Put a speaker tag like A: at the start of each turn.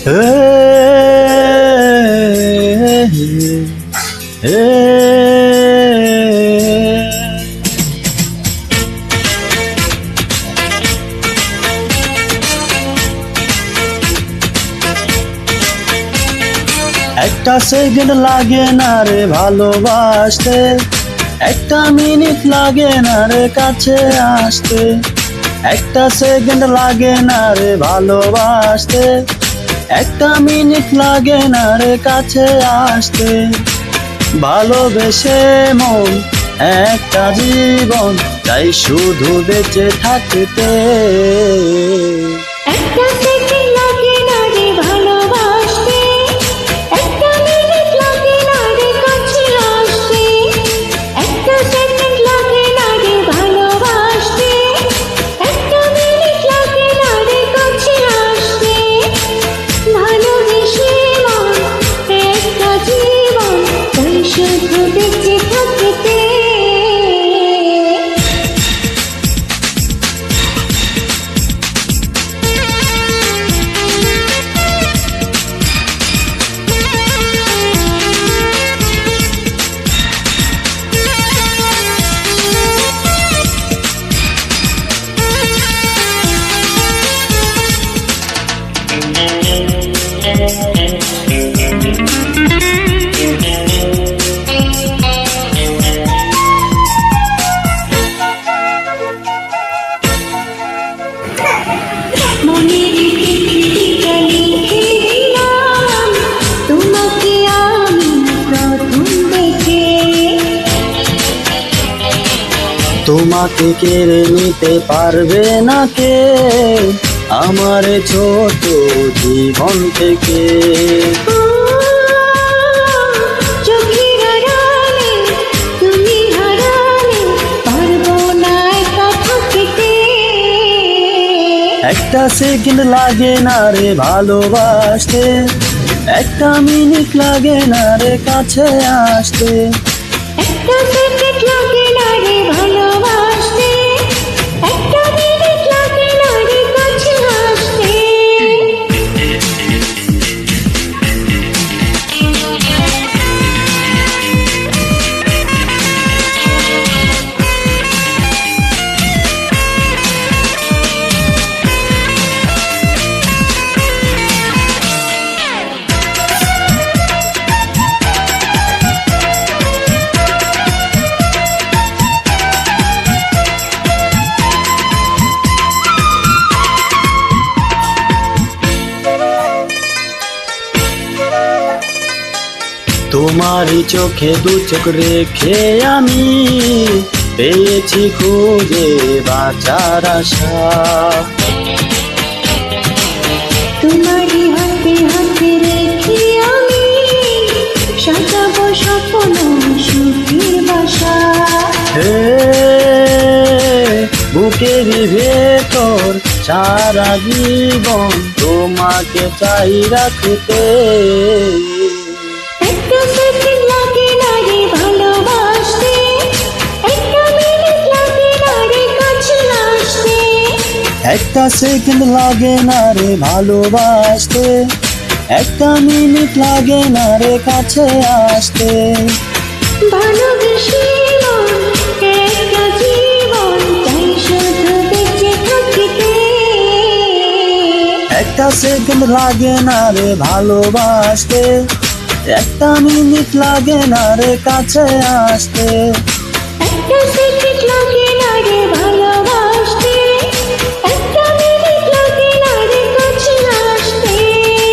A: একটা সেকেন্ড লাগে না রে ভালোবাসতে, একটা মিনিট লাগে না রে কাছে আসতে, একটা সেকেন্ড লাগে না রে ভালোবাসতে, একটা মিনিট লাগে না রে কাছে আসতে। ভালোবেসে মন একটা জীবন চাই শুধু বেঁচে থাকতে।
B: একটা সেকেন্ড লাগে না রে ভালোবাসতে, একটা মিনিট লাগে না রে কাছে আসতে, একটা সেকেন্ড লাগে না রে ভালোবাসতে, একটা মিনিট লাগে না রে কাছে আসতে। ভালোবেসে মন একটা জীবন চাই শুধু বেঁচে থাকতে।
A: তোমাকে কেড়ে নিতে পারবে না কে আমার ছোট জীবন থেকে।
B: চোখের আড়ালে তুমি হারালে পারবো না একা থাকতে।
A: একটা সেকেন্ড লাগে না রে ভালোবাসতে, একটা মিনিট লাগে না রে কাছে আসতে,
B: একটা সেকেন্ড লাগে না রে ভালোবাসতে, একটা মিনিট লাগে না রে কাছে আসতে।
A: তোমারই চোখে দু চোখ রেখে আমি পেয়েছি খুঁজে বাঁচার আশা।
B: তোমারই হাতে হাতে রেখে আমি সাজাবো স্বপ্ন সুখের বাসা।
A: হে বুকের ভেতর সারা জীবন তোমাকে চাই রাখতে।
B: একটা সেকেন্ড লাগে না রে ভালোবাসতে, একটা মিনিট লাগে না রে কাছে আসতে,
A: একটা সেকেন্ড লাগে না রে ভালোবাসতে, একটা মিনিট লাগে না রে কাছে আসতে।
B: ভালোবেসে মন একটা জীবন চাই শুধু বেঁচে থাকতে।
A: একটা সেকেন্ড লাগে না রে ভালোবাসতে, একটা মিনিট লাগে না রে কাছে আসতে।
B: একটা সেকেন্ড